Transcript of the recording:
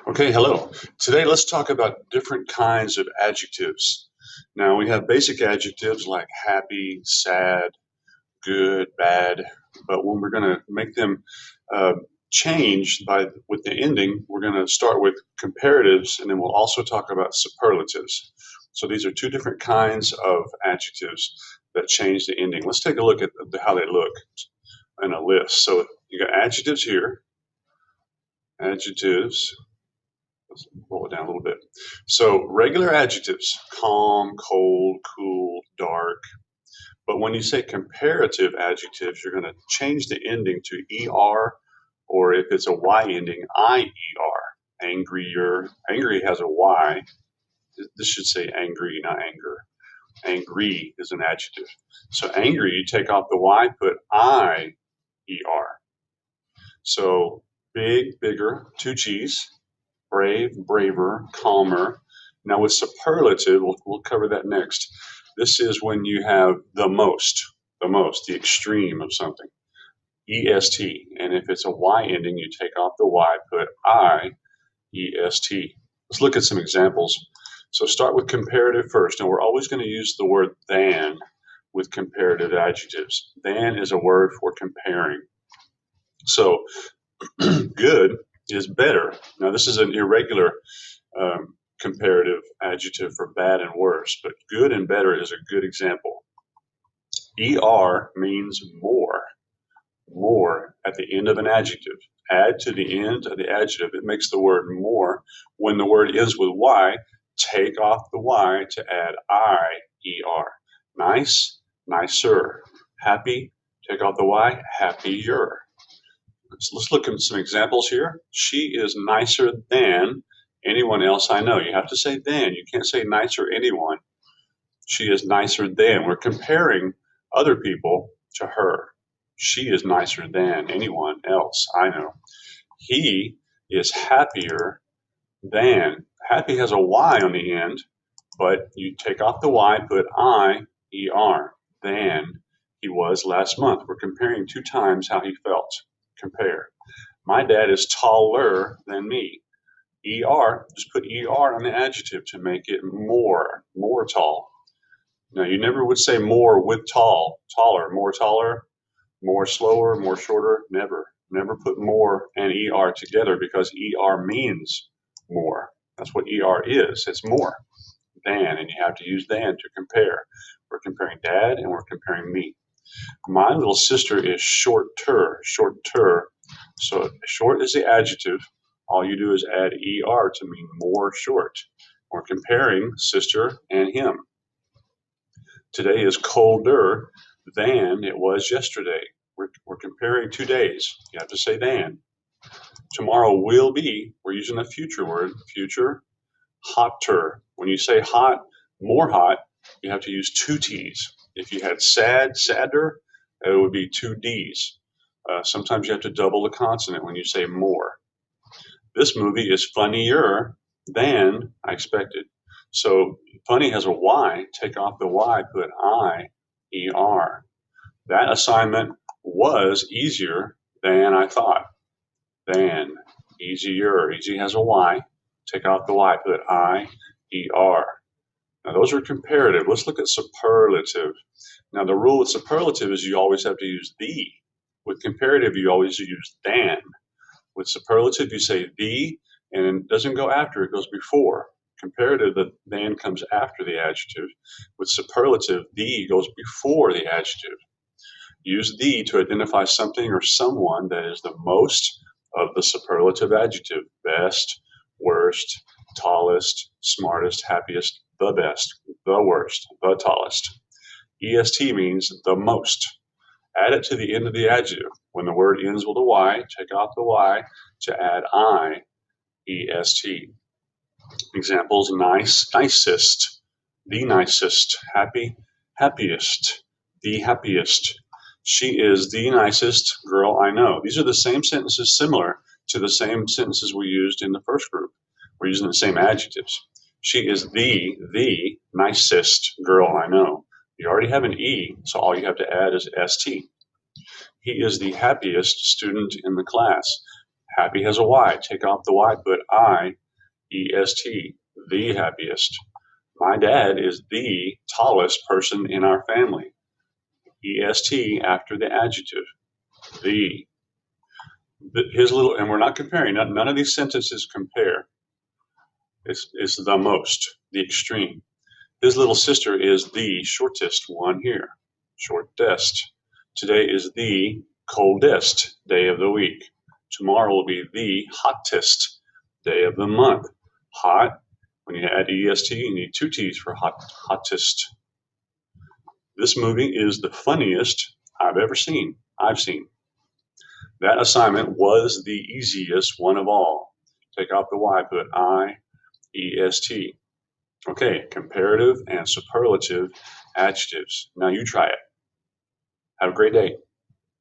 Okay, hello. Today let's talk about different kinds of adjectives. Now we have basic adjectives like happy, sad, good, bad, but when we're going to make them uh, change with the ending, we're going to start with comparatives and then we'll also talk about superlatives. So these are two different kinds of adjectives that change the ending. Let's take a look at how they look in a list. So you got adjectives here, adjectives. Let's roll it down a little bit. So regular adjectives, calm, cold, cool, dark. But when you say comparative adjectives, you're going to change the ending to ER, or if it's a Y ending, IER. Angrier. Angry has a Y. This should say angry, not anger. Angry is an adjective. So angry, you take off the Y, put IER. So big, bigger, two G's. Brave, braver, calmer. Now with superlative, we'll cover that next. This is when you have the extreme of something. EST. And if it's a Y ending, you take off the Y, put IEST. Let's look at some examples. So start with comparative first. And we're always going to use the word than with comparative adjectives. Than is a word for comparing. So good is better. Now, this is an irregular comparative adjective for bad and worse, but good and better is a good example. ER means more. More at the end of an adjective. Add to the end of the adjective, it makes the word more. When the word ends with Y, take off the Y to add IER. Nice, nicer. Happy, take off the Y, happier. So let's look at some examples here. She is nicer than anyone else I know. You have to say than. You can't say nicer anyone. She is nicer than. We're comparing other people to her. She is nicer than anyone else I know. He is happier than. Happy has a Y on the end, but you take off the Y, put IER, than he was last month. We're comparing two times how he felt. Compare. My dad is taller than me. ER, just put ER on the adjective to make it more tall. Now, you never would say more with taller, more slower, more shorter. Never put more and ER together because ER means more. That's what ER is. It's more than, and you have to use than to compare. We're comparing dad and we're comparing me. My little sister is shorter. So short is the adjective. All you do is add ER to mean more short. We're comparing sister and him. Today is colder than it was yesterday. We're comparing 2 days. You have to say than. Tomorrow will be, we're using a future word, future, hotter. When you say hot, more hot, you have to use two T's. If you had sad, sadder, it would be two D's. Sometimes you have to double the consonant when you say more. This movie is funnier than I expected. So funny has a Y, take off the Y, put IER. That assignment was easier than I thought. Than, easier. Easy has a Y, take off the Y, put IER. Now those are comparative. Let's look at superlative. Now the rule with superlative is you always have to use the. With comparative, you always use than. With superlative, you say the, and it doesn't go after, it goes before. Comparative, the than comes after the adjective. With superlative, the goes before the adjective. Use the to identify something or someone that is the most of the superlative adjective. Best, worst, tallest, smartest, happiest, the best, the worst, the tallest. EST means the most. Add it to the end of the adjective. When the word ends with a Y, take off the Y to add IEST. Examples, nice, nicest, the nicest, happy, happiest, the happiest. She is the nicest girl I know. These are the same sentences similar to the same sentences we used in the first group. We're using the same adjectives. She is the nicest girl I know. You already have an E, so all you have to add is ST. He is the happiest student in the class. Happy has a Y. Take off the Y, put I-E-S-T. The happiest. My dad is the tallest person in our family. E-S-T after the adjective. The. His little, and we're not comparing. None of these sentences compare. It's the most, the extreme. His little sister is the shortest one here. Shortest. Today is the coldest day of the week. Tomorrow will be the hottest day of the month. Hot, when you add EST, you need two T's for hottest. This movie is the funniest I've seen. That assignment was the easiest one of all. Take out the Y, put I-E-S-T. Okay, comparative and superlative adjectives. Now you try it. Have a great day.